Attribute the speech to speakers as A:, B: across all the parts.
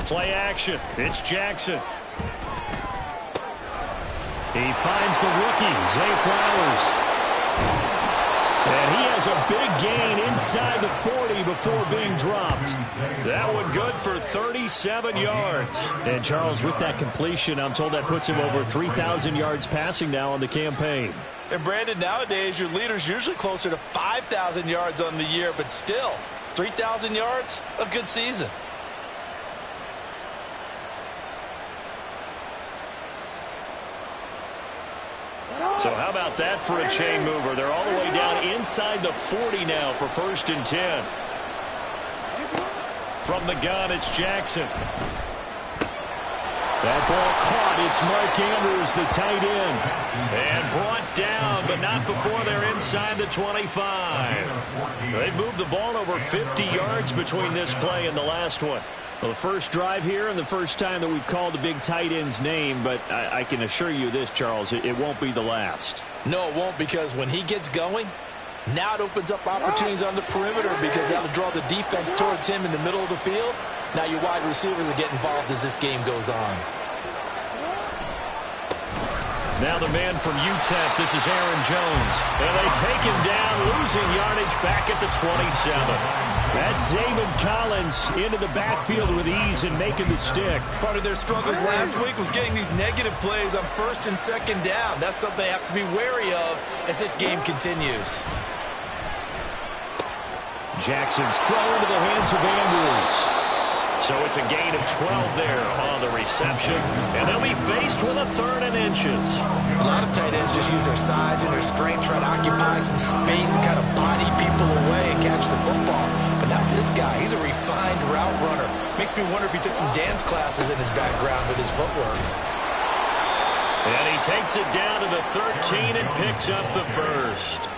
A: Play action. It's Jackson. He finds the rookie, Zay Flowers. And he has a big gain inside the 40 before being dropped. That one good for 37 yards. And, Charles, with that completion, I'm told that puts him over 3,000 yards passing now on the campaign.
B: And, Brandon, nowadays your leader's usually closer to 5,000 yards on the year, but still, 3,000 yards, a good season.
A: So how about that for a chain mover? They're all the way down inside the 40 now for 1st and 10. From the gun, it's Jackson. That ball caught. It's Mark Andrews, the tight end. And brought down, but not before they're inside the 25. They moved the ball over 50 yards between this play and the last one. Well, the first drive here and the first time that we've called the big tight end's name, but I can assure you this, Charles, it won't be the last.
B: No, it won't, because when he gets going, now it opens up opportunities on the perimeter because that'll draw the defense towards him in the middle of the field. Now your wide receivers will get involved as this game goes on.
A: Now the man from UTEP, this is Aaron Jones. And they take him down, losing yardage back at the 27. That's Zayvon Collins into the backfield with ease and making the stick.
B: Part of their struggles last week was getting these negative plays on 1st and 2nd down. That's something they have to be wary of as this game continues.
A: Jackson's throw into the hands of Andrews. So it's a gain of 12 there on the reception. And they'll be faced with a 3rd and inches.
B: A lot of tight ends just use their size and their strength, try to occupy some space and kind of body people away and catch the football. But not this guy. He's a refined route runner. Makes me wonder if he took some dance classes in his background with his footwork.
A: And he takes it down to the 13 and picks up the 1st.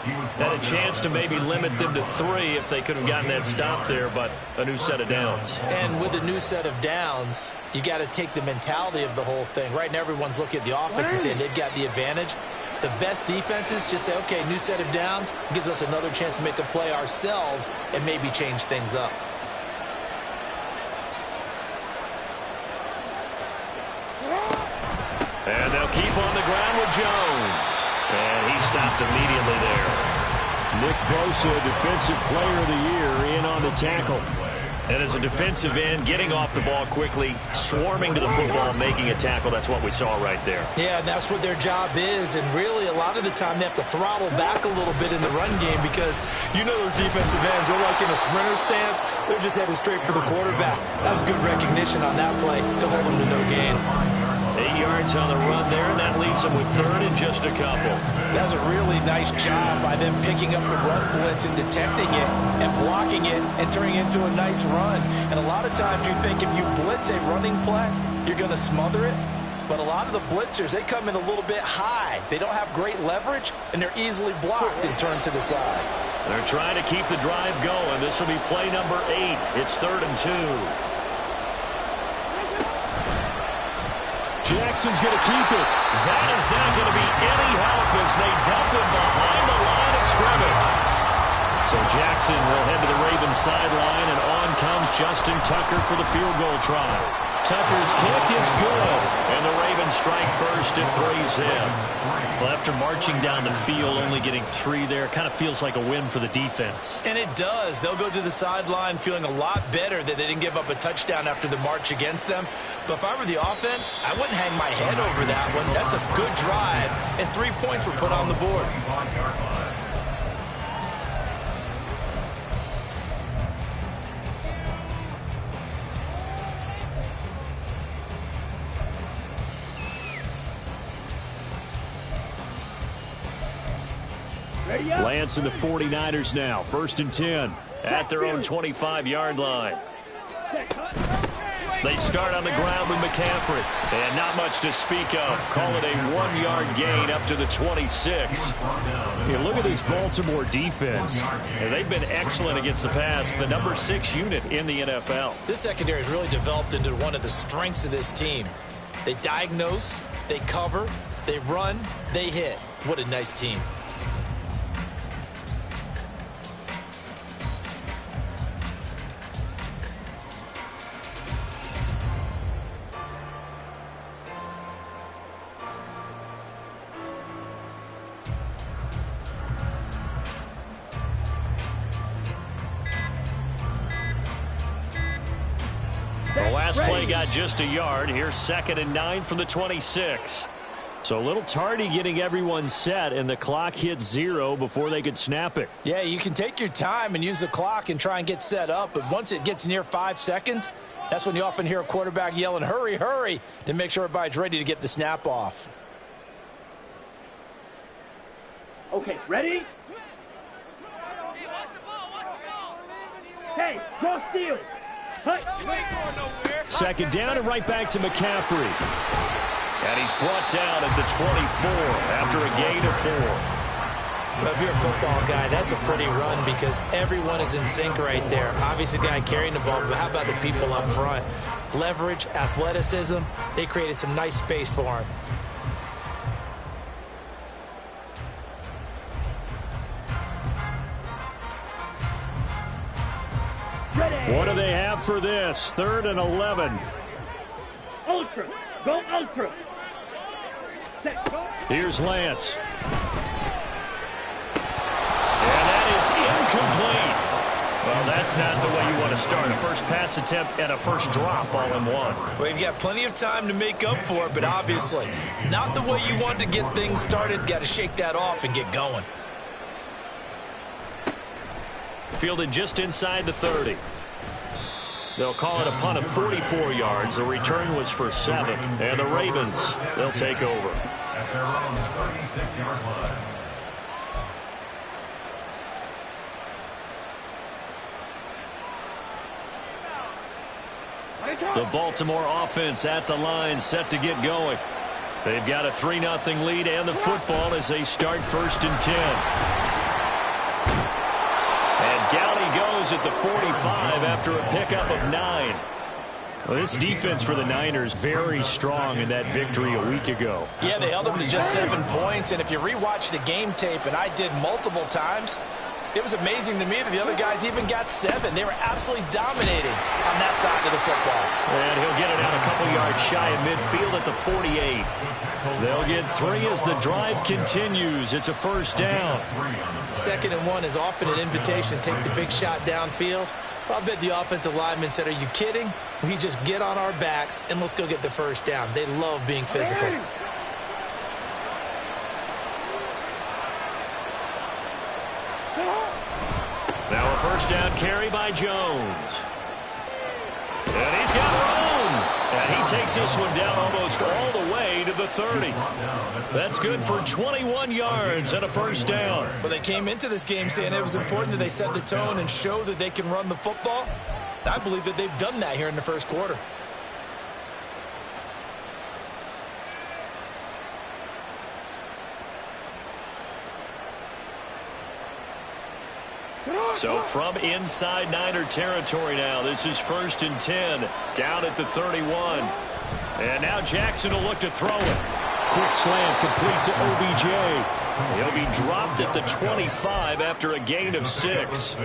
A: Had a chance to maybe limit them to 3 if they could have gotten that stop there, but a new set of downs.
B: And with a new set of downs, you got to take the mentality of the whole thing. Right now, everyone's looking at the offense and saying they've got the advantage. The best defenses just say, okay, new set of downs gives us another chance to make the play ourselves and maybe change things up.
A: And they'll keep on the ground with Jones. And he stopped immediately there. Nick Bosa, Defensive Player of the Year, in on the tackle. And as a defensive end, getting off the ball quickly, swarming to the football, making a tackle, that's what we saw right there.
B: Yeah, and that's what their job is. And really, a lot of the time, they have to throttle back a little bit in the run game because you know those defensive ends, they're like in a sprinter stance. They're just headed straight for the quarterback. That was good recognition on that play to hold them to no gain.
A: 8 yards on the run there, and that leaves them with 3rd and just a couple.
B: That was a really nice job by them picking up the run blitz and detecting it and blocking it and turning it into a nice run. And a lot of times you think if you blitz a running play, you're going to smother it. But a lot of the blitzers, they come in a little bit high. They don't have great leverage, and they're easily blocked and turned to the side.
A: They're trying to keep the drive going. This will be play number 8. It's 3rd and 2. Jackson's going to keep it. That is not going to be any help as they dump him behind the line of scrimmage. So Jackson will head to the Ravens sideline, and on comes Justin Tucker for the field goal try. Tucker's kick is good, and the Ravens strike first at 3's in. Well, after marching down the field, only getting 3 there, kind of feels like a win for the defense.
B: And it does. They'll go to the sideline feeling a lot better that they didn't give up a touchdown after the march against them. But if I were the offense, I wouldn't hang my head over that one. That's a good drive, and 3 points were put on the board.
A: Lance and the 49ers now. 1st and 10 at their own 25-yard line. They start on the ground with McCaffrey. And not much to speak of. Call it a 1-yard gain up to the 26. Hey, look at this Baltimore defense. And they've been excellent against the pass. The number 6 unit in the NFL.
B: This secondary has really developed into one of the strengths of this team. They diagnose, they cover, they run, they hit. What a nice team.
A: Last play got just a yard. Here's 2nd and 9 from the 26. So a little tardy getting everyone set, and the clock hits 0 before they could snap it.
B: Yeah, you can take your time and use the clock and try and get set up, but once it gets near 5 seconds, that's when you often hear a quarterback yelling, hurry, hurry, to make sure everybody's ready to get the snap off.
C: Okay, ready? Hey, go steal.
A: Second down and right back to McCaffrey. And he's brought down at the 24 after a gain of 4.
B: Well, if you're a football guy, that's a pretty run because everyone is in sync right there. Obviously, the guy carrying the ball, but how about the people up front? Leverage, athleticism, they created some nice space for him.
A: What do they have for this? 3rd and 11.
C: Ultra. Go ultra.
A: Here's Lance. And that is incomplete. Well, that's not the way you want to start. A first pass attempt and a first drop all in one.
B: Well, you've got plenty of time to make up for it, but obviously not the way you want to get things started. Got to shake that off and get going.
A: Fielded just inside the 30. They'll call it a punt of 44 yards. The return was for 7. And the Ravens, they'll take over.
D: At their own 36-yard line.
A: The Baltimore offense at the line, set to get going. They've got a 3-0 lead and the football as they start 1st and 10. And down he goes at the 45 after a pickup of 9. Well, this defense for the Niners very strong in that victory a week ago.
B: Yeah, they held them to just 7 points, and if you rewatch the game tape, and I did multiple times, it was amazing to me that the other guys even got 7. They were absolutely dominating on that side of the football.
A: And he'll get it out a couple yards shy of midfield at the 48. They'll get 3 as the drive continues. It's a first down.
B: 2nd and 1 is often an invitation to take the big shot downfield. I bet the offensive lineman said, are you kidding? We just get on our backs and let's go get the first down. They love being physical.
A: Now a first down carry by Jones. And he's got room. And he takes this one down almost all the way to the 30. That's good for 21 yards and a first down.
B: Well, they came into this game saying it was important that they set the tone and show that they can run the football. I believe that they've done that here in the first quarter.
A: So from inside Niner territory now, this is 1st and 10, down at the 31. And now Jackson will look to throw it. Quick slant complete to OBJ. He'll be dropped at the 25 after a gain of 6.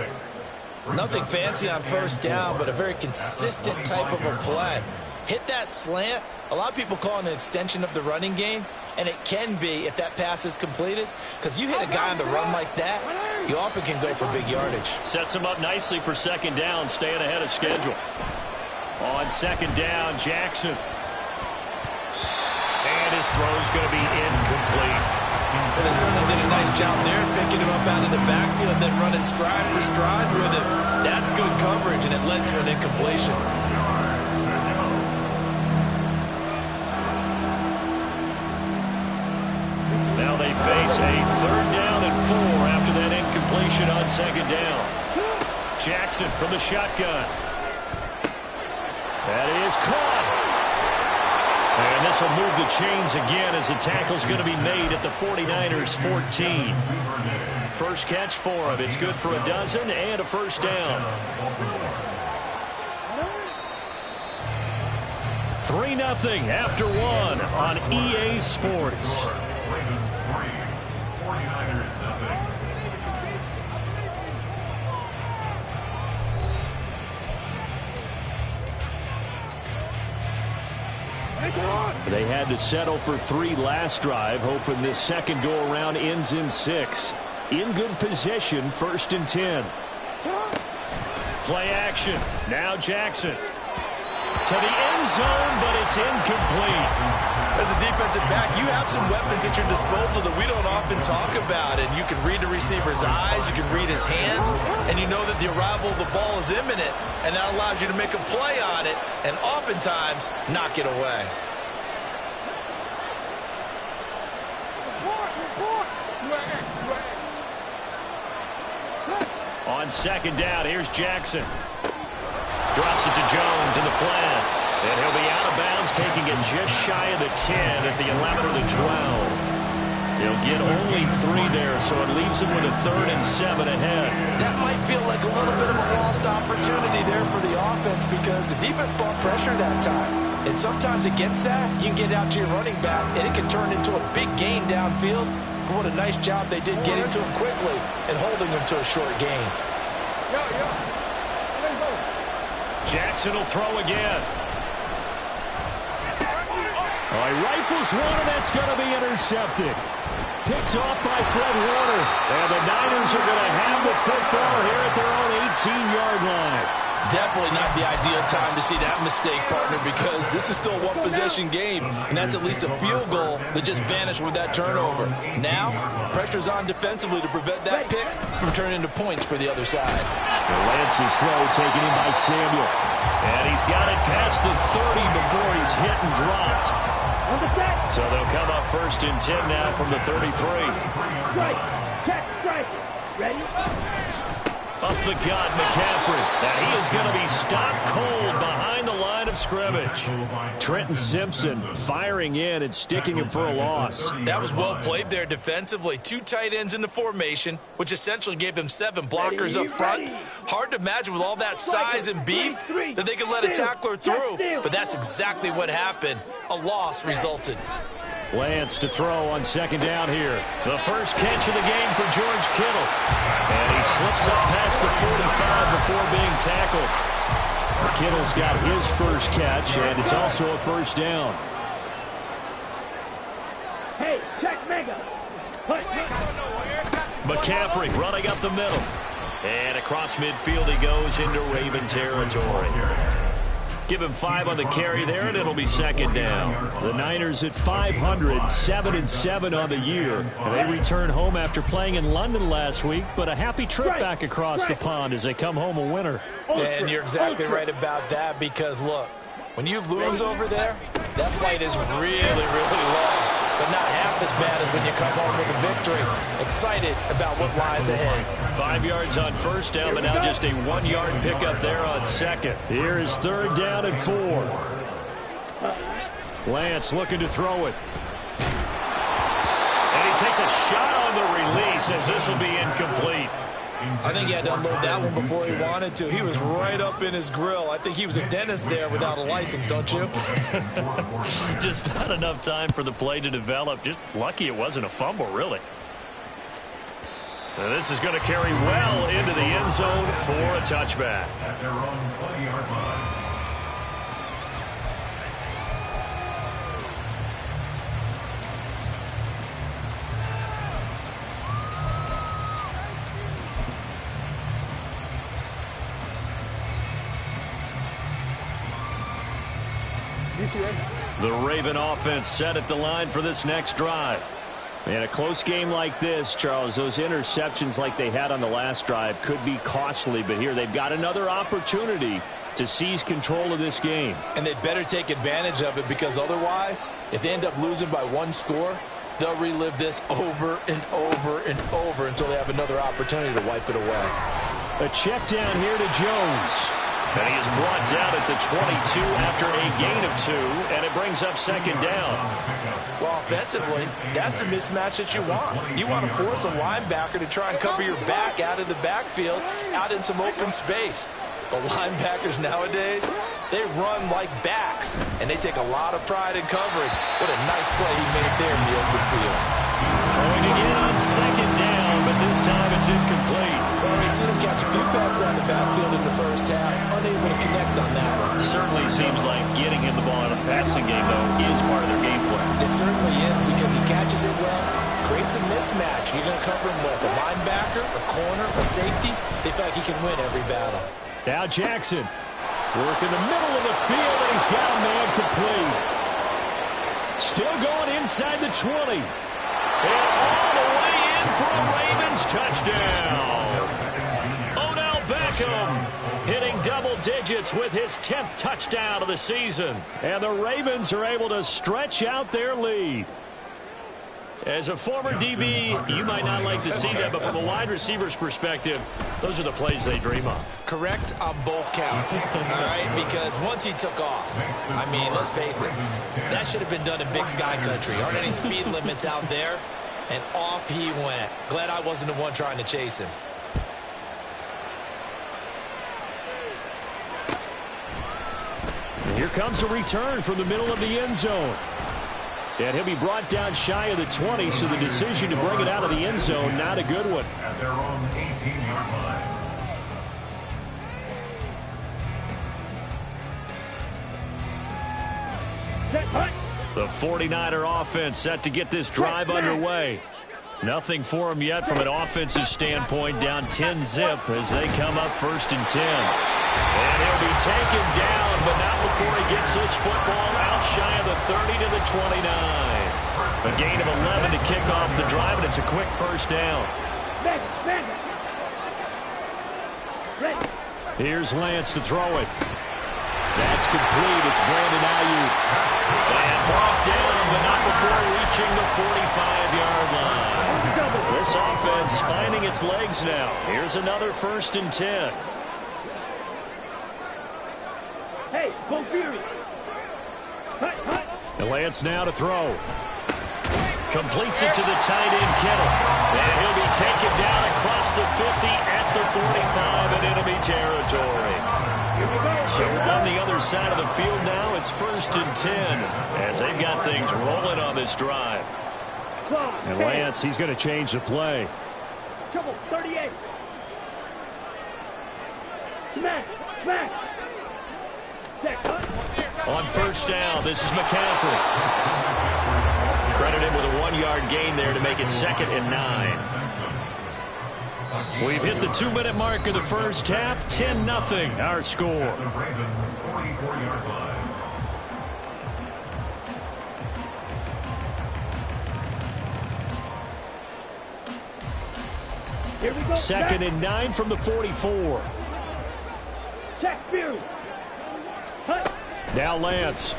B: Nothing fancy on first down, but a very consistent type of a play. Hit that slant. A lot of people call it an extension of the running game, and it can be if that pass is completed, because you hit a guy on the run like that, you often can go for big yardage.
A: Sets him up nicely for 2nd down, staying ahead of schedule. On 2nd down, Jackson. And his throw's going to be incomplete.
B: And they certainly did a nice job there, picking him up out of the backfield and then running stride for stride with him. That's good coverage, and it led to an incompletion.
A: Now they face a 3rd down and 4 after that incompletion on 2nd down. Jackson from the shotgun. That is caught. And this will move the chains again as the tackle's going to be made at the 49ers 14. First catch for him. It's good for a dozen and a first down. 3-0 after 1 on EA Sports.
D: Ravens 3, 49ers 0.
A: They had to settle for 3 last drive, hoping this second go-around ends in 6. In good position, 1st and 10. Play action. Now Jackson. to the end zone, but it's incomplete.
B: As a defensive back, you have some weapons at your disposal that we don't often talk about. And you can read the receiver's eyes, you can read his hands, and you know that the arrival of the ball is imminent, and that allows you to make a play on it and oftentimes knock it away.
A: On second down, here's Jackson. Drops it to Jones in the flat. And he'll be out of bounds, taking it just shy of the 10 at the 11 or the 12. He'll get only 3 there, so it leaves him with a 3rd and 7 ahead.
B: That might feel like a little bit of a lost opportunity there for the offense because the defense brought pressure that time. And sometimes against that, you can get out to your running back, and it can turn into a big gain downfield. But what a nice job they did getting to him quickly and holding him to a short gain.
A: Jackson will throw again. Oh, he rifles one, and that's going to be intercepted. Picked off by Fred Warner. And the Niners are going to have the football here at their own 18-yard line.
B: Definitely not the ideal time to see that mistake, partner, because this is still a one-possession game, and that's at least a field goal that just vanished with that turnover. Now, pressure's on defensively to prevent that pick from turning into points for the other side.
A: Lance's throw taken in by Samuel. And he's got it past the 30 before he's hit and dropped. So they'll come up 1st and 10 now from the 33.
C: Strike. Check. Strike. Ready?
A: Up the gut, McCaffrey. And he is going to be stopped cold behind the line of scrimmage. Trenton Simpson firing in and sticking him for a loss.
B: That was well played there defensively. 2 tight ends in the formation, which essentially gave them 7 blockers up front. Hard to imagine with all that size and beef that they could let a tackler through, but that's exactly what happened. A loss resulted.
A: Lance to throw on second down here. The first catch of the game for George Kittle. And he slips up past the 45 before being tackled. Kittle's got his first catch, and it's also a first down.
C: Hey, check mega.
A: McCaffrey running up the middle. And across midfield he goes into Raven territory. Give him 5 on the carry there, and it'll be second down. The Niners at 500, 7-7 on the year. And they return home after playing in London last week, but a happy trip back across the pond as they come home a winner.
B: And you're exactly right about that because, look, when you lose over there, that flight is really, really long. But not half as bad as when you come home with a victory. Excited about what lies ahead.
A: 5 yards on first down, but now just a 1-yard pickup there on second. Here is 3rd down and 4. Lance looking to throw it. And he takes a shot on the release as this will be incomplete.
B: I think he had to unload that one before he wanted to. He was right up in his grill. I think he was a dentist there without a license, don't you?
A: Just not enough time for the play to develop. Just lucky it wasn't a fumble, really. And this is going to carry well into the end zone for a touchback.
D: At their own 20-yard line.
A: The Raven offense set at the line for this next drive. In a close game like this, Charles, those interceptions like they had on the last drive could be costly, but here they've got another opportunity to seize control of this game.
B: And they'd better take advantage of it because otherwise, if they end up losing by 1 score, they'll relive this over and over and over until they have another opportunity to wipe it away.
A: A check down here to Jones. And he is brought down at the 22 after a gain of 2, and it brings up second down.
B: Well, offensively, that's the mismatch that you want. You want to force a linebacker to try and cover your back out of the backfield, out in some open space. The linebackers nowadays, they run like backs, and they take a lot of pride in covering. What a nice play he made there in the open field.
A: Throwing again on second down, but this time it's incomplete.
B: Well, we've seen him catch a few passes out of the backfield in the first half, unable to connect on that one.
A: Certainly seems like getting him the ball in a passing game, though, is part of their game plan.
B: It certainly is because he catches it well, creates a mismatch. You're going to cover him with a linebacker, a corner, a safety. They feel like he can win every battle.
A: Now Jackson. Work in the middle of the field, and he's got a man complete. Still going inside the 20. And all the way in for a Ravens touchdown. Odell Beckham hitting double digits with his 10th touchdown of the season. And the Ravens are able to stretch out their lead. As a former DB, you might not like to see that, but from a wide receiver's perspective, those are the plays they dream of.
B: Correct on both counts, all right? Because once he took off, I mean, let's face it, that should have been done in Big Sky Country. Aren't any speed limits out there? And off he went. Glad I wasn't the one trying to chase him.
A: And here comes a return from the middle of the end zone. And he'll be brought down shy of the 20, so the decision to bring it out of the end zone, not a good one.
D: At their own 18-yard line.
C: Set, hunt.
A: The 49er offense set to get this drive underway. Nothing for him yet from an offensive standpoint, down 10-zip as they come up 1st and 10. And he'll be taken down, but not before he gets this football out shy of the 30 to the 29. A gain of 11 to kick off the drive, and it's a quick first down. Here's Lance to throw it. That's complete. It's Brandon Ayuk. And brought down, but not before reaching the 45-yard line. This offense finding its legs now. Here's another 1st and 10.
C: Hey, go Fury. Hut, hut.
A: And Lance now to throw. Completes it to the tight end, Kittle. And he'll be taken down across the 50 at the 45 in enemy territory. So on the other side of the field now, it's 1st and 10 as they've got things rolling on this drive. And Lance, he's going to change the play.
C: Trouble, 38. Smack, smack.
A: On 1st down, this is McCaffrey. Credit him with a 1-yard gain there to make it 2nd and 9. We've hit the 2-minute mark of the first half. 10-0 our score.
D: The Ravens 44-yard line.
C: Here we go.
A: 2nd and 9 from the 44.
C: Check Fury. Hut.
A: Now Lance.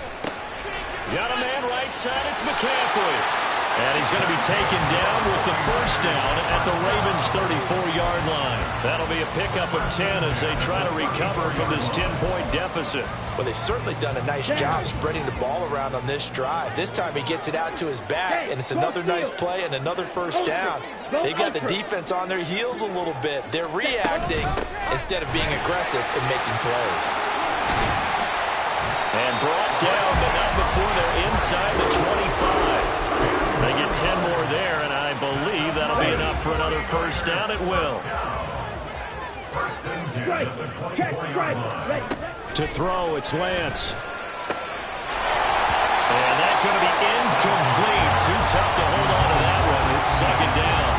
A: Got a man right side. It's McCaffrey. And he's going to be taken down with the 1st down at the Ravens' 34-yard line. That'll be a pickup of 10 as they try to recover from this 10-point deficit.
B: Well, they've certainly done a nice job spreading the ball around on this drive. This time he gets it out to his back, and it's another nice play and another 1st down. They've got the defense on their heels a little bit. They're reacting instead of being aggressive and making plays.
A: And brought down, but not before they're inside the 25. They get 10 more there, and I believe that'll be enough for another 1st down. It will.
C: Strike. Check, strike. Ready.
A: To throw, it's Lance. And that's going to be incomplete. Too tough to hold on to that one. It's 2nd down.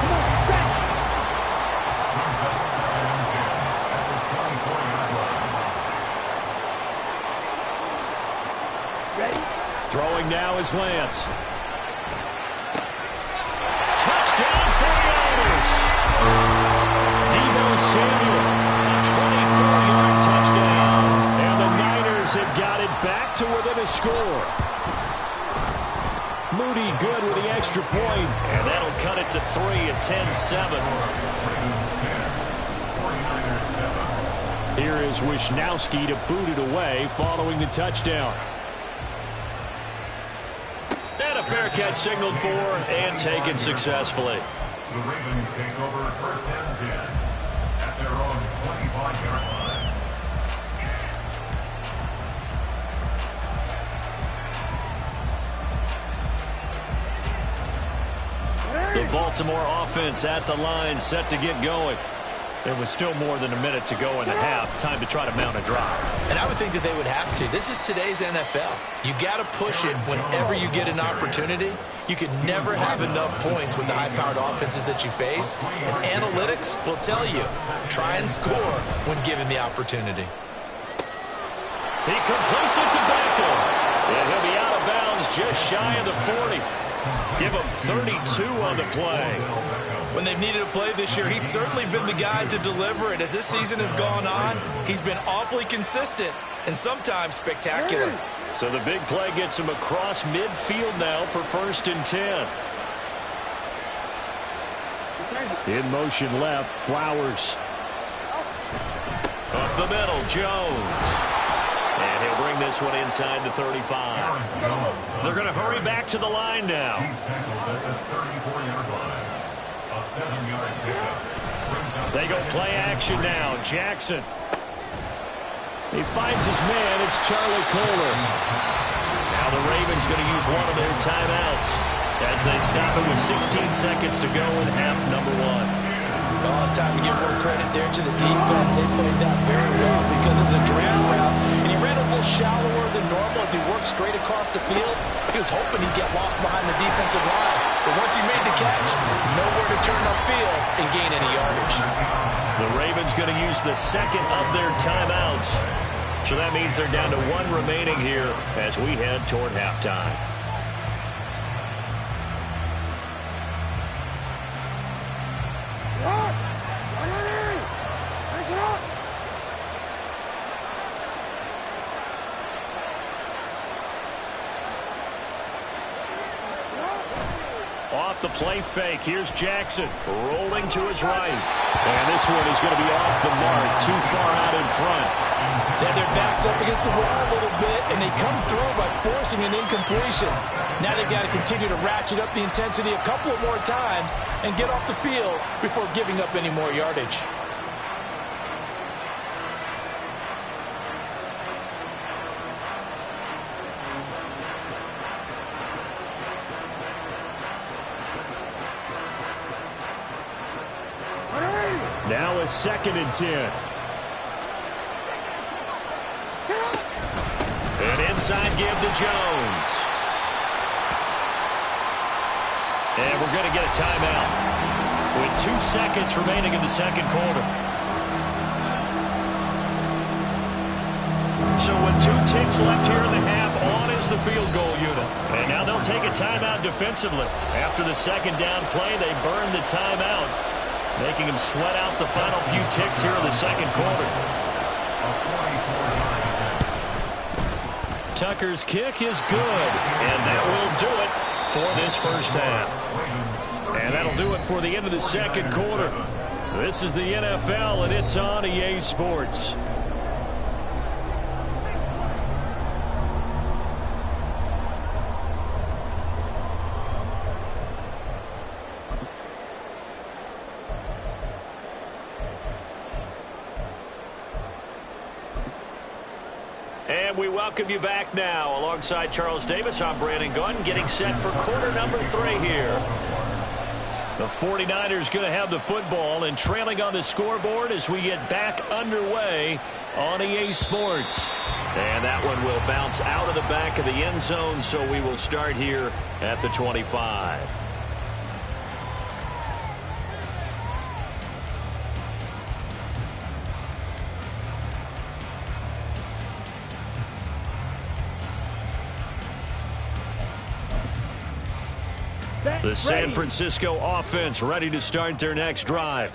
C: Ready.
A: Throwing now is Lance. Touchdown 49ers. Deebo Samuel, a 24-yard touchdown. And the Niners have got it back to within a score. Moody good with the extra point. And that'll cut it to 3 at 10-7. Here is Wisnowski to boot it away following the touchdown. And a fair catch signaled for and taken successfully.
D: The Ravens take over 1st and 10 at their own 25-yard line.
A: The Baltimore offense at the line, set to get going. There was still more than a minute to go in the half. Time to try to mount a drive.
B: And I would think that they would have to. This is today's NFL. You got to push it whenever you get an opportunity. You can never have enough points with the high-powered offenses that you face. And analytics will tell you, try and score when given the opportunity.
A: He completes it to Beckham. And he'll be out of bounds just shy of the 40. Give him 32 on the play.
B: When they've needed a play this year, he's certainly been the guy to deliver it. As this season has gone on, he's been awfully consistent and sometimes spectacular.
A: So the big play gets him across midfield now for 1st and 10. In motion left, Flowers. Up the middle, Jones. And he'll bring this one inside the 35. They're going to hurry back to the line now. They go play action now. Jackson. He finds his man. It's Charlie Kohler. Now the Ravens going to use one of their timeouts as they stop it with 16 seconds to go in half number 1.
B: Well, it's time to give more credit there to the defense. They played that very well because it was a drag route, and he ran a little shallower than normal as he worked straight across the field. He was hoping he'd get lost behind the defensive line, but once he made the catch, nowhere to turn upfield and gain any yardage.
A: The Ravens going to use the second of their timeouts, so that means they're down to 1 remaining here as we head toward halftime. Off the play fake. Here's Jackson rolling to his right. And this one is going to be off the mark, too far out in front.
B: Yeah, their back's up against the wall a little bit, and they come through by forcing an incompletion. Now they've got to continue to ratchet up the intensity a couple of more times and get off the field before giving up any more yardage.
A: Now a 2nd and 10. An inside give to Jones. And we're going to get a timeout with 2 seconds remaining in the second quarter. So with 2 ticks left here in the half, on is the field goal unit. And now they'll take a timeout defensively. After the second down play, they burn the timeout, making him sweat out the final few ticks here in the second quarter. Tucker's kick is good, and that will do it for this first half. And that'll do it for the end of the second quarter. This is the NFL, and it's on EA Sports. And we welcome you back now. Alongside Charles Davis, I'm Brandon Gunn, getting set for quarter number 3 here. The 49ers going to have the football and trailing on the scoreboard as we get back underway on EA Sports. And that one will bounce out of the back of the end zone, so we will start here at the 25. The San Francisco offense ready to start their next drive.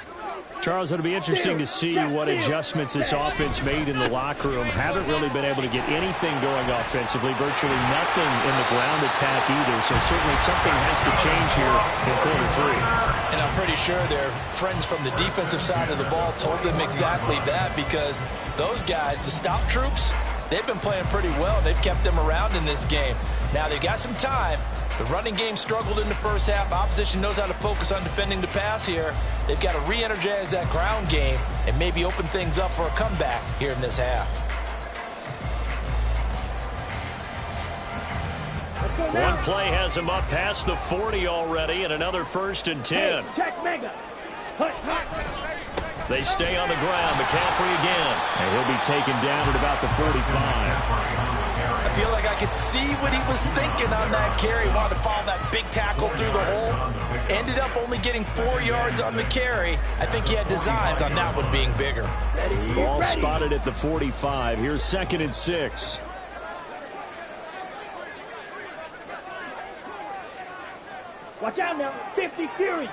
A: Charles, it'll be interesting to see what adjustments this offense made in the locker room. Haven't really been able to get anything going offensively, virtually nothing in the ground attack either. So certainly something has to change here in quarter 3.
B: And I'm pretty sure their friends from the defensive side of the ball told them exactly that, because those guys, the stop troops, they've been playing pretty well. They've kept them around in this game. Now they've got some time. The running game struggled in the first half. Opposition knows how to focus on defending the pass here. They've got to re-energize that ground game and maybe open things up for a comeback here in this half.
A: One play has him up past the 40 already, and another 1st and 10.
C: Check mega.
A: They stay on the ground. McCaffrey again. And he'll be taken down at about the 45.
B: I feel like I could see what he was thinking on that carry. Wanted to follow that big tackle through the hole. Ended up only getting 4 yards on the carry. I think he had designs on that one being bigger.
A: Ball spotted at the 45. Here's 2nd and 6.
C: Watch out now. 50 Fury.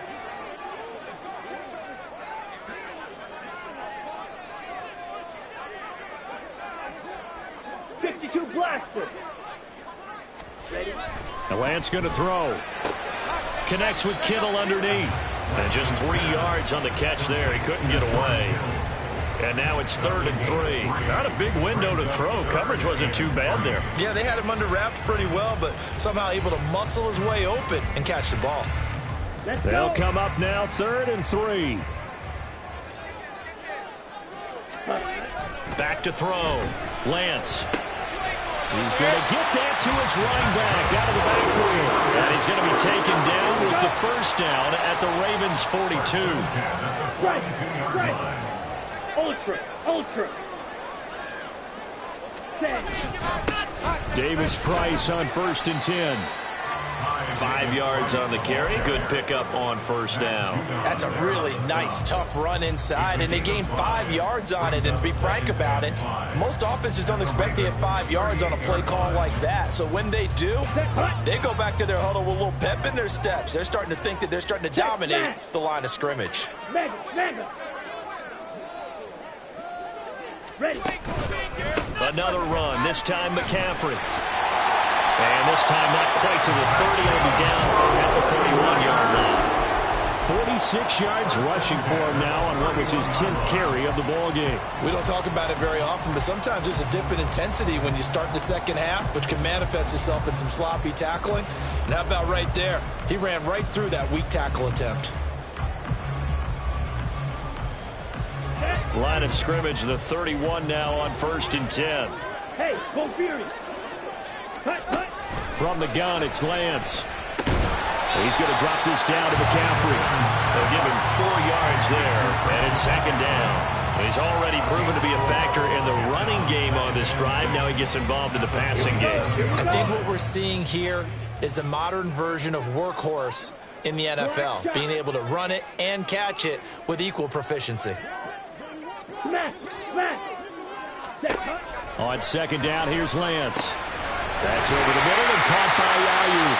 C: Blaster. Ready?
A: The Lance going to throw. Connects with Kittle underneath. And just 3 yards on the catch there. He couldn't get away. And now it's 3rd and 3. Not a big window to throw. Coverage wasn't too bad there.
B: Yeah, they had him under wraps pretty well, but somehow able to muscle his way open and catch the ball.
A: They'll come up now, 3rd and 3. Back to throw. Lance. He's going to get that to his running back out of the backfield. And he's going to be taken down with the 1st down at the Ravens 42.
C: Right. Ultra.
A: Davis Price on 1st and 10. 5 yards on the carry. Good pickup on 1st down.
B: That's a really nice, tough run inside, and they gained 5 yards on it. And to be frank about it, most offenses don't expect to get 5 yards on a play call like that. So when they do, they go back to their huddle with a little pep in their steps. They're starting to think that they're starting to dominate the line of scrimmage.
C: Mega. Ready.
A: Another run, this time McCaffrey. And this time not quite to the 30, he'll be down at the 31-yard line. 46 yards rushing for him now on what was his 10th carry of the ball game.
B: We don't talk about it very often, but sometimes there's a dip in intensity when you start the second half, which can manifest itself in some sloppy tackling. And how about right there? He ran right through that weak tackle attempt.
A: Line of scrimmage, the 31 now on 1st and 10.
C: Hey, go Fury. Hut.
A: From the gun, it's Lance. He's going to drop this down to McCaffrey. They'll give him 4 yards there, and it's 2nd down. He's already proven to be a factor in the running game on this drive. Now he gets involved in the passing game.
B: I think what we're seeing here is the modern version of workhorse in the NFL, being able to run it and catch it with equal proficiency.
C: Smash.
A: On 2nd down, here's Lance. That's over the middle and caught by Ayuk.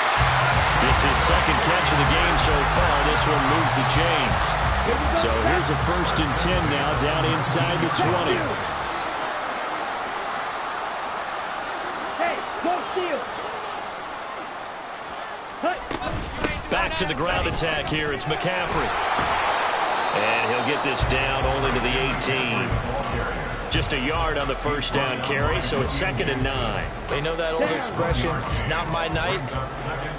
A: Just his 2nd catch of the game so far. This one moves the chains. So here's a 1st and 10 now down inside the 20.
C: Hey, go steal.
A: Back to the ground attack here. It's McCaffrey. And he'll get this down only to the 18. Just a yard on the 1st down carry, so it's 2nd and 9.
B: They know that old expression, it's not my night.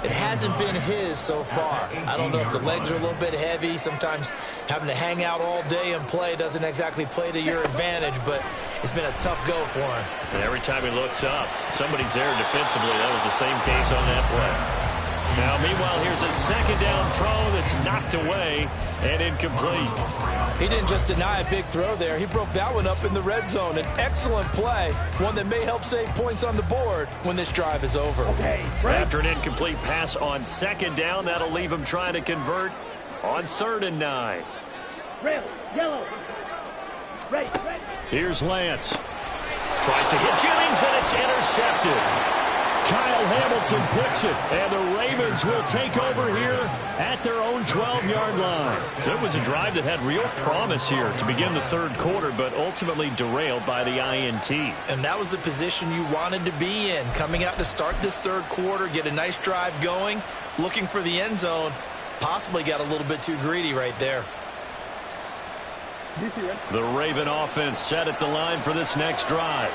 B: It hasn't been his so far. I don't know if the legs are a little bit heavy. Sometimes having to hang out all day and play doesn't exactly play to your advantage, but it's been a tough go for him.
A: And every time he looks up, somebody's there defensively. That was the same case on that play. Now, meanwhile, here's a 2nd down throw that's knocked away and incomplete.
B: He didn't just deny a big throw there. He broke that one up in the red zone. An excellent play, one that may help save points on the board when this drive is over.
C: Okay,
A: after an incomplete pass on 2nd down, that'll leave him trying to convert on 3rd and 9.
C: Red, yellow. Ready.
A: Here's Lance. Tries to hit Jennings, and it's intercepted. Kyle Hamilton picks it, and the Ravens will take over here at their own 12-yard line. So it was a drive that had real promise here to begin the 3rd quarter, but ultimately derailed by the INT.
B: And that was the position you wanted to be in, coming out to start this 3rd quarter, get a nice drive going, looking for the end zone. Possibly got a little bit too greedy right there.
A: The Raven offense set at the line for this next drive.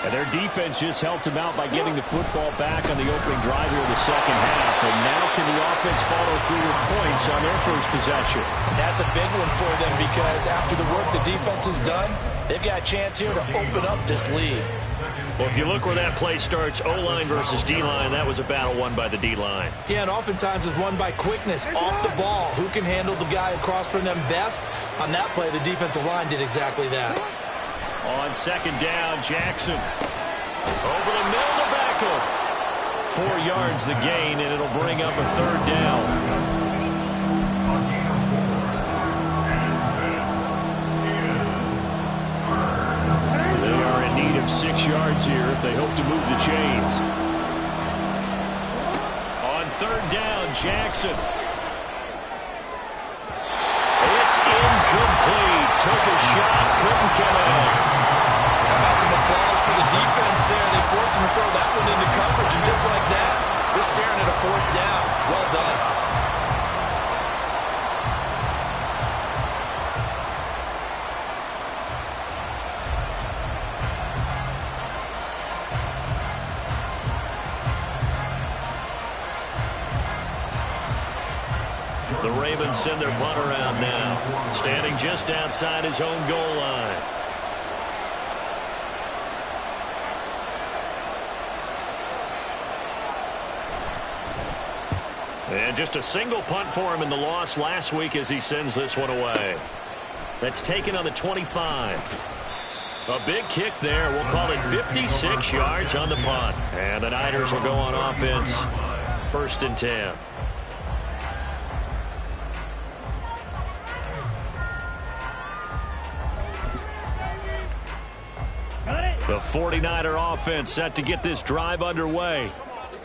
A: And their defense just helped them out by getting the football back on the opening drive here in the 2nd half. And now can the offense follow through with points on their 1st possession?
B: That's a big one for them because after the work the defense has done, they've got a chance here to open up this lead.
A: Well, if you look where that play starts, O-line versus D-line, that was a battle won by the D-line.
B: Yeah, and oftentimes it's won by quickness off the ball. Who can handle the guy across from them best? On that play, the defensive line did exactly that.
A: On 2nd down, Jackson. Over the middle to tackle. 4 yards the gain, and it'll bring up a 3rd down. They are in need of 6 yards here if they hope to move the chains. On 3rd down, Jackson. It's incomplete. Took a shot, couldn't come in.
B: How about some applause for the defense there? They forced him to throw that one into coverage, and just like that, they're staring at a 4th down. Well done.
A: The Ravens send their punter out now, standing just outside his own goal line. And just a single punt for him in the loss last week as he sends this one away. That's taken on the 25. A big kick there. We'll call it 56 yards on the punt. And the Niners will go on offense. 1st and 10. The 49er offense set to get this drive underway.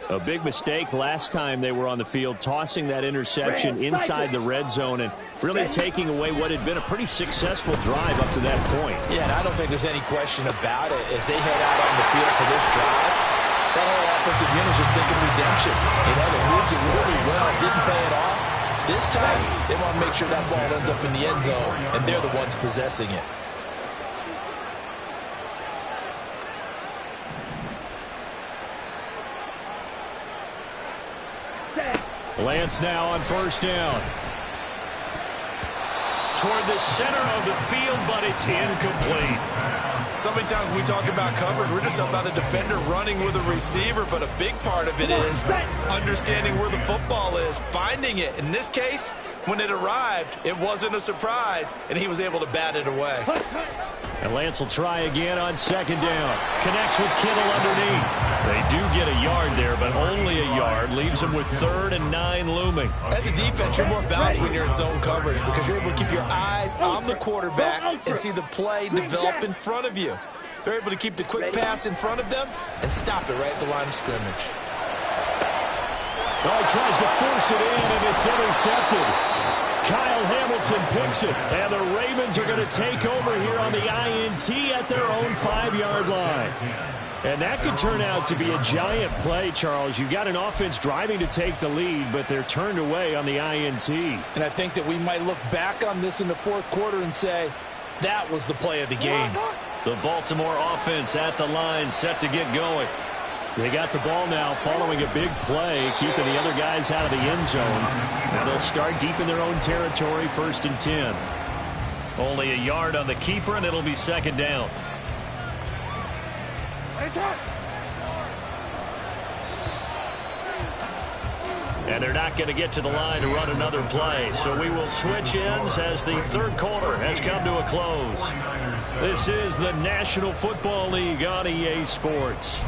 A: A big mistake last time they were on the field, tossing that interception inside the red zone and really taking away what had been a pretty successful drive up to that point.
B: Yeah, and I don't think there's any question about it. As they head out on the field for this drive, that whole offensive unit is just thinking redemption. They moved it really well, didn't pay it off. This time, they want to make sure that ball ends up in the end zone, and they're the ones possessing it.
A: Lance now on 1st down. Toward the center of the field, but it's incomplete.
B: So many times when we talk about coverage, we're just about the defender running with a receiver, but a big part of it is understanding where the football is, finding it. In this case, when it arrived, it wasn't a surprise, and he was able to bat it away.
A: And Lance will try again on 2nd down. Connects with Kittle underneath. They do get a yard there, but only a yard. Leaves them with 3rd and 9 looming.
B: As a defense, you're more balanced when you're in zone coverage because you're able to keep your eyes on the quarterback and see the play develop in front of you. They're able to keep the quick pass in front of them and stop it right at the line of scrimmage.
A: Oh, he tries to force it in, and it's intercepted. Kyle Hamilton picks it, and the Ravens are going to take over here on the INT at their own 5-yard line. And that could turn out to be a giant play, Charles. You've got an offense driving to take the lead, but they're turned away on the INT.
B: And I think that we might look back on this in the 4th quarter and say, that was the play of the game.
A: The Baltimore offense at the line, set to get going. They got the ball now following a big play, keeping the other guys out of the end zone. And they'll start deep in their own territory, 1st and 10. Only a yard on the keeper, and it'll be 2nd down. And they're not going to get to the line to run another play. So we will switch ends as the 3rd quarter has come to a close. This is the National Football League on EA Sports.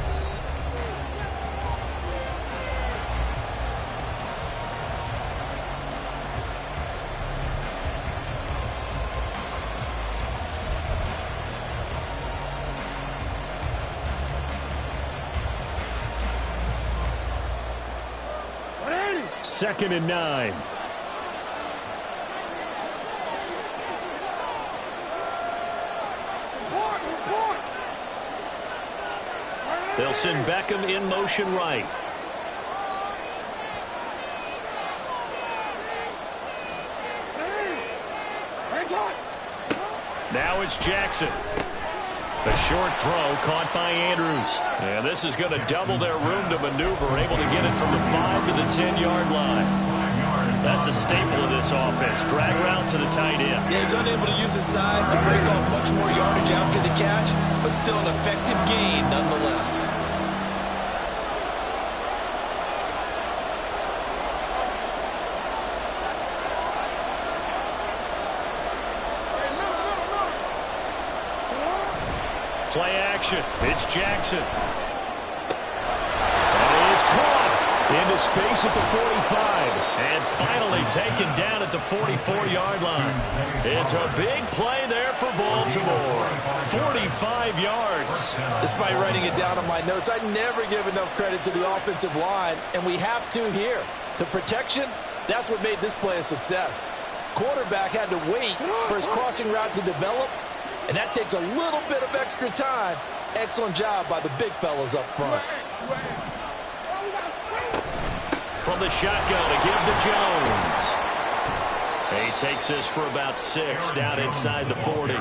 A: Second and 9. They'll send Beckham in motion right. Now it's Jackson. A short throw caught by Andrews. And this is going to double their room to maneuver, able to get it from the 5 to the 10-yard line. That's a staple of this offense. Drag route to the tight end.
B: Yeah, he's unable to use his size to break off much more yardage after the catch, but still an effective gain nonetheless.
A: Play action. It's Jackson. Into space at the 45. And finally taken down at the 44-yard line. It's a big play there for Baltimore. 45 yards.
B: Despite writing it down on my notes, I never give enough credit to the offensive line, and we have to here. The protection, that's what made this play a success. Quarterback had to wait for his crossing route to develop, and that takes a little bit of extra time. Excellent job by the big fellas up front.
A: From the shotgun to give to Jones. He takes this for about 6 down inside the 40.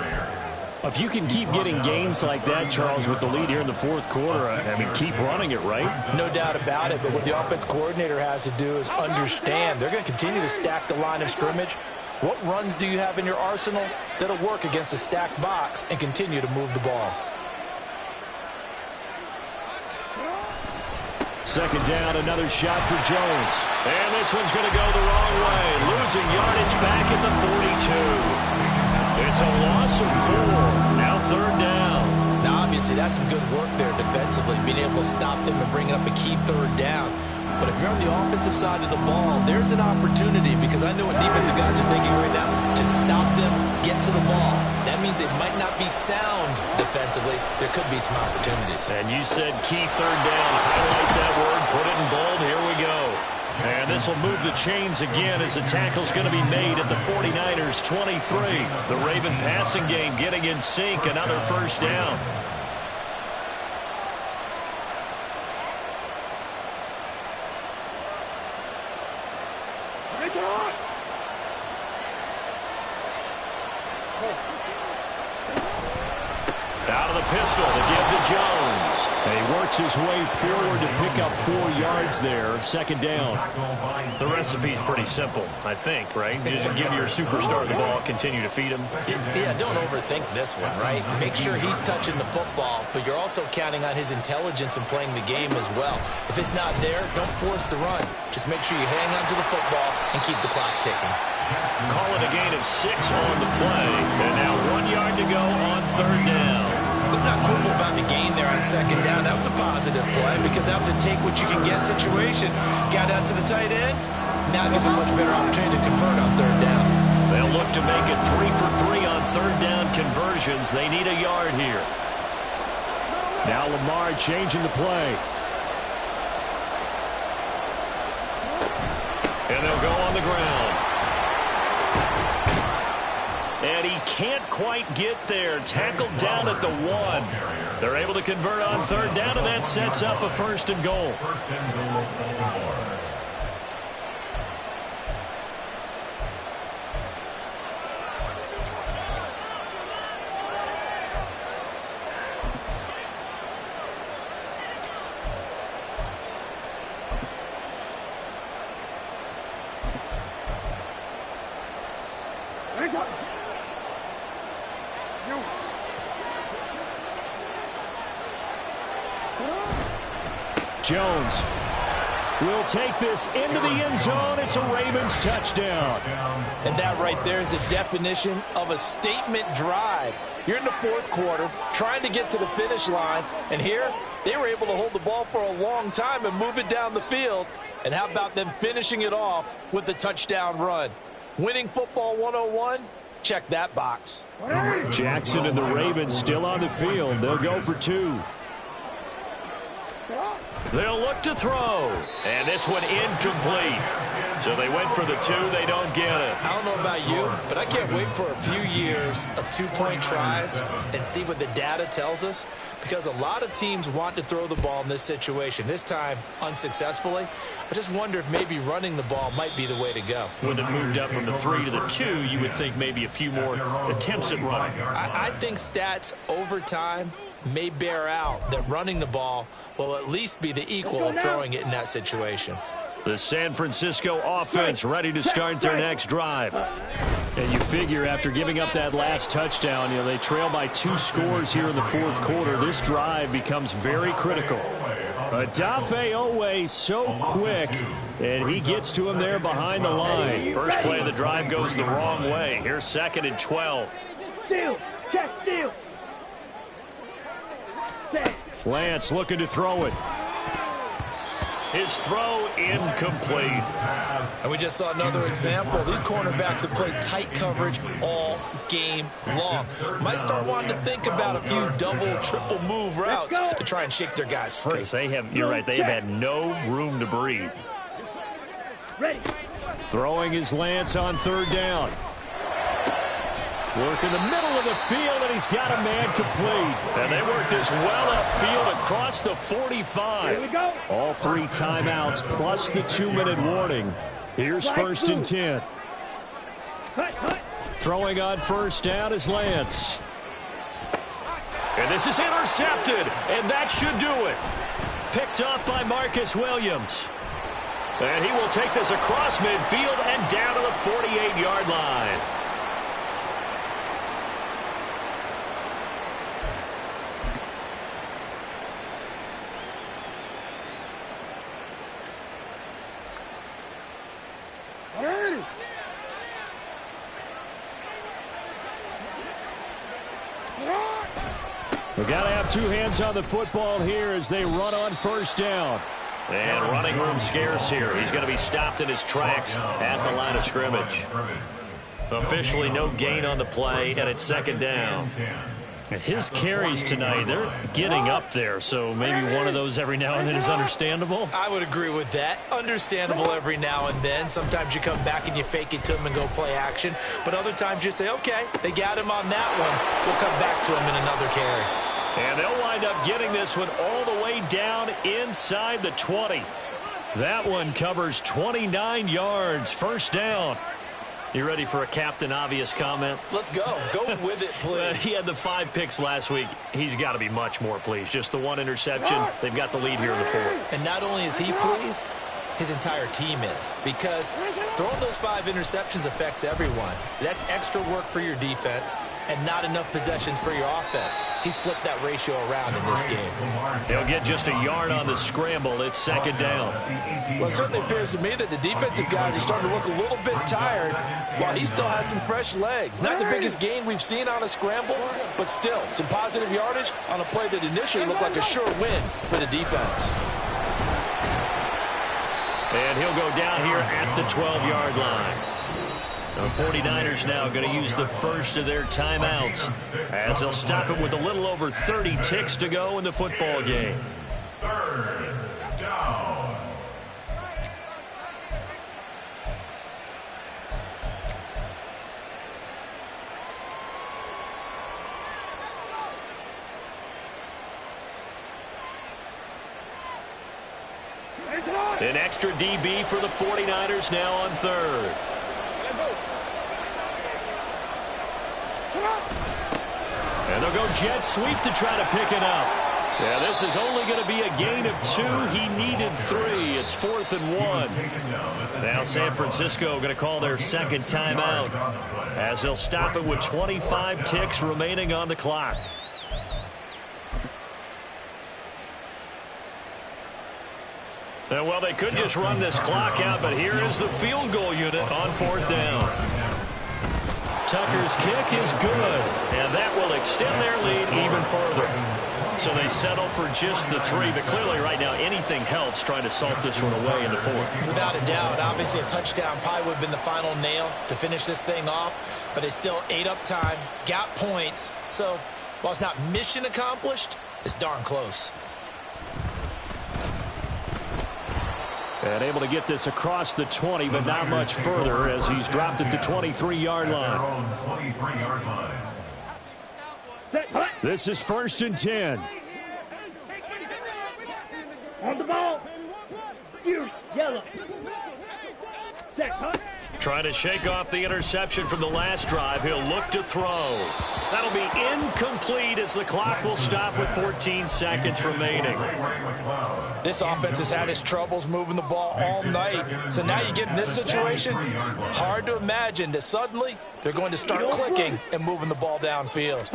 E: If you can keep getting gains like that, Charles, with the lead here in the fourth quarter, I mean, keep running it, right?
B: No doubt about it, but what the offense coordinator has to do is understand they're going to continue to stack the line of scrimmage. What runs do you have in your arsenal that'll work against a stacked box and continue to move the ball?
A: Second down, another shot for Jones. And this one's going to go the wrong way. Losing yardage back at the 42. It's a loss of 4. Now third down.
B: Now, obviously, that's some good work there defensively, being able to stop them and bringing up a key third down. But if you're on the offensive side of the ball, there's an opportunity, because I know what defensive guys are thinking right now. Just stop them, get to the ball. That means they might not be sound defensively. There could be some opportunities.
A: And you said key third down. Highlight that word, put it in bold. Here we go. And this will move the chains again as the tackle's going to be made at the 49ers 23. The Raven passing game getting in sync. Another first down. Out of the pistol to give to Jones.
E: And he works his way forward to pick up 4 yards there. Second down.
A: The recipe's pretty simple, I think, right? You just give your superstar the ball, continue to feed him.
B: Yeah, don't overthink this one, right? Make sure he's touching the football, but you're also counting on his intelligence in playing the game as well. If it's not there, don't force the run. Just make sure you hang on to the football and keep the clock ticking.
A: Call it a gain of 6 on the play. And now 1 yard to go on third down.
B: Let's not quibble about the gain there on second down. That was a positive play because that was a take-what-you-can-get situation. Got out to the tight end. Now gives a much better opportunity to convert on third down.
A: They'll look to make it 3 for 3 on third down conversions. They need a yard here.
E: Now Lamar changing the play.
A: And they'll go on the ground. And he can't quite get there. Tackled down at the 1. They're able to convert on third down, and that sets up a first and goal.
D: First and goal, Baltimore.
E: Jones will take this into the end zone. It's a Ravens touchdown.
B: And that right there is the definition of a statement drive. You're in the fourth quarter, trying to get to the finish line, and here they were able to hold the ball for a long time and move it down the field. And how about them finishing it off with the touchdown run? Winning football 101, check that box.
E: Jackson and the Ravens still on the field. They'll go for 2.
A: They'll look to throw. And this one incomplete. So they went for the 2. They don't get it.
B: I don't know about you, but I can't wait for a few years of 2-point tries and see what the data tells us, because a lot of teams want to throw the ball in this situation. This time, unsuccessfully. I just wonder if maybe running the ball might be the way to go.
A: With it moved up from the 3 to the 2, you would think maybe a few more attempts at running.
B: I think stats over time may bear out that running the ball will at least be the equal of throwing it in that situation.
A: The San Francisco offense ready to start their next drive.
E: And you figure after giving up that last touchdown, they trail by 2 scores here in the fourth quarter. This drive becomes very critical. Odafe Owe so quick, and he gets to him there behind the line.
A: First play of the drive goes the wrong way. Here's 2nd and 12.
C: Steal. Check steal.
E: Lance looking to throw it. His throw incomplete.
B: And we just saw another example. These cornerbacks have played tight coverage all game long. Might start wanting to think about a few double, triple move routes to try and shake their guys free.
E: They have, you're right, they have had no room to breathe.
C: Ready.
E: Throwing his Lance on third down. Work in the middle of the field, and he's got a man complete. And they work this well upfield across the 45.
C: Here we go.
E: All 3 timeouts plus the 2-minute warning. Here's first and 10.
C: Cut.
E: Throwing on first down is Lance. And this is intercepted, and that should do it. Picked off by Marcus Williams. And he will take this across midfield and down to the 48-yard line. We've got to have 2 hands on the football here as they run on first down. And running room scarce here. He's going to be stopped in his tracks at the line of scrimmage. Officially no gain on the play, and it's second down. His carries tonight, they're getting up there, so maybe one of those every now and then is understandable.
B: I would agree with that. Understandable every now and then. Sometimes you come back and you fake it to him and go play action. But other times you say, okay, they got him on that one. We'll come back to him in another carry.
E: And they'll wind up getting this one all the way down inside the 20. That one covers 29 yards. First down. You ready for a Captain Obvious comment?
B: Let's go. Go with it, please.
E: He had the 5 picks last week. He's got to be much more pleased. Just the 1 interception. They've got the lead here in the 4th.
B: And not only is he pleased, his entire team is. Because throwing those 5 interceptions affects everyone. That's extra work for your defense and not enough possessions for your offense. He's flipped that ratio around in this game.
E: He'll get just a yard on the scramble. It's second down.
B: Well, it certainly appears to me that the defensive guys are starting to look a little bit tired while he still has some fresh legs. Not the biggest gain we've seen on a scramble, but still some positive yardage on a play that initially looked like a sure win for the defense.
E: And he'll go down here at the 12-yard line. The 49ers now going to use the first of their timeouts as they'll stop it with a little over 30 ticks to go in the football game.
D: Third down.
E: An extra DB for the 49ers now on third. And they'll go jet sweep to try to pick it up. Yeah, this is only going to be a gain of 2. He needed 3. It's 4th and 1. Now San Francisco going to call their second timeout as they'll stop it with 25 ticks remaining on the clock. Well, they could just run this clock out, but here is the field goal unit on 4th down. Tucker's kick is good, and that will extend their lead even further. So they settle for just the 3, but clearly right now anything helps trying to salt this one away in the 4th.
B: Without a doubt, obviously a touchdown probably would have been the final nail to finish this thing off, but it's still ate up time, got points. So while it's not mission accomplished, it's darn close.
E: And able to get this across the 20, but not much further as he's dropped at the 23-yard line. This is 1st and 10.
C: On the ball. You yellow. Set, cut.
E: Trying to shake off the interception from the last drive. He'll look to throw. That'll be incomplete as the clock will stop with 14 seconds remaining.
B: This offense has had its troubles moving the ball all night. So now you get in this situation, hard to imagine that suddenly they're going to start clicking and moving the ball downfield.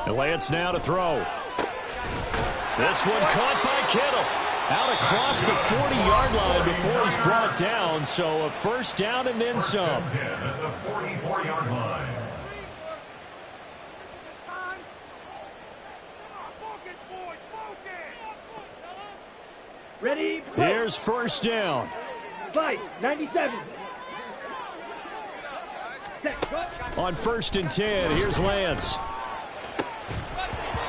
E: And Lance now to throw. This one caught by Kittle. Out across the 40-yard line before he's brought down. So a first down and then some.
D: At the 44-yard line.
C: Ready, play.
E: Here's first down.
C: Fight, 97. Set, cut.
E: On 1st and 10, here's Lance.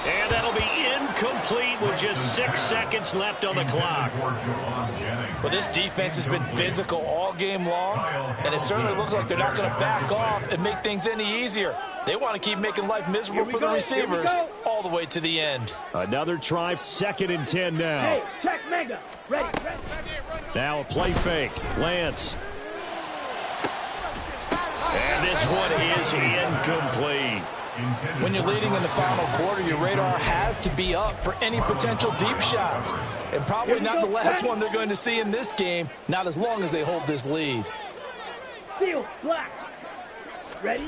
A: And that'll be incomplete with just 6 seconds left on the clock.
B: Well, this defense has been physical all game long, and it certainly looks like they're not going to back off and make things any easier. They want to keep making life miserable for the receivers all the way to the end.
E: Another try, 2nd and 10 now.
C: Hey, check mega. Ready.
E: Now a play fake. Lance.
A: And this one is incomplete.
B: When you're leading in the final quarter, your radar has to be up for any potential deep shots. And probably not the last one they're going to see in this game, not as long as they hold this lead.
C: Seal, black. Ready?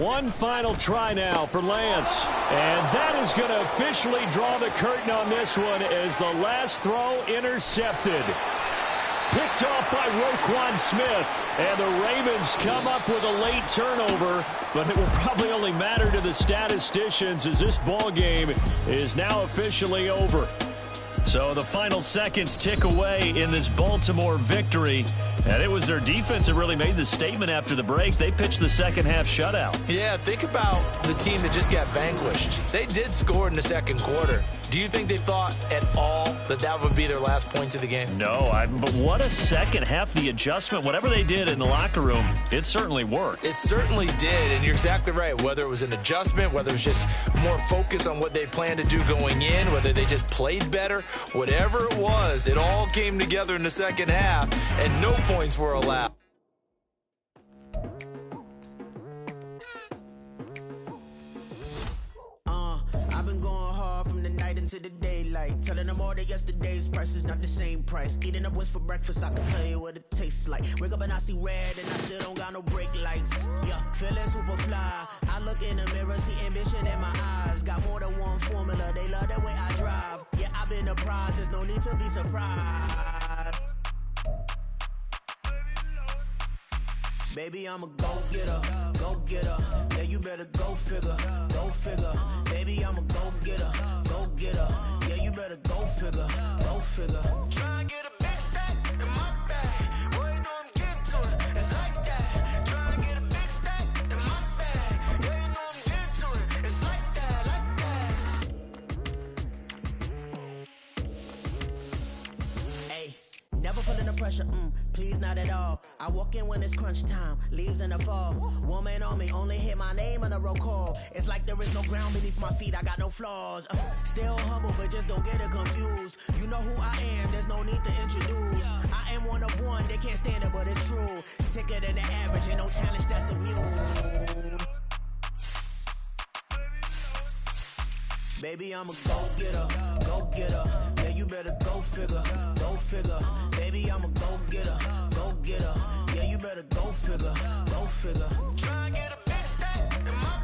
E: One final try now for Lance. And that is going to officially draw the curtain on this one as the last throw intercepted. Picked off by Roquan Smith. And the Ravens come up with a late turnover, but it will probably only matter to the statisticians as this ball game is now officially over.
A: So the final seconds tick away in this Baltimore victory. And it was their defense that really made the statement after the break. They pitched the second half shutout.
B: Yeah, think about the team that just got vanquished. They did score in the second quarter. Do you think they thought at all that that would be their last points of the game?
A: No, but what a second half. The adjustment, whatever they did in the locker room, it certainly worked.
B: It certainly did, and you're exactly right. Whether it was an adjustment, whether it was just more focus on what they planned to do going in, whether they just played better, whatever it was, it all came together in the second half, and no points were allowed.
F: I've been going hard from the night into the daylight, telling them all that yesterday's price is not the same price. Eating up what's for breakfast, I can tell you what it tastes like. Wake up and I see red and I still don't got no brake lights. Yeah, feeling super fly. I look in the mirror, see ambition in my eyes. Got more than one formula, they love the way I drive. Yeah, I've been a prize, there's no need to be surprised. Baby, I'm a go-getter, go-getter. Yeah, you better go figure, go figure. Baby, I'm a go-getter, go-getter. Yeah, you better go figure, go figure. Try and get a big stack in my bag. Boy, you know I'm getting to it, it's like that. Try and get a big stack in my bag. Yeah, you know I'm getting to it, it's like that, like that. Hey, never feeling the pressure, please not at all. I walk in when it's crunch time, leaves in the fall. Woman on me, only hit my name on a roll call. It's like there is no ground beneath my feet, I got no flaws. Still humble, but just don't get it confused. You know who I am, there's no need to introduce. I am one of one, they can't stand it, but it's true. Sicker than the average, ain't no challenge that's immune. Baby, I'm a go-getter, go-getter. Yeah, you better go figure, go figure. Baby, I'm a go-getter, go-getter. Yeah, you better go figure, go figure. Try and get a big stack in my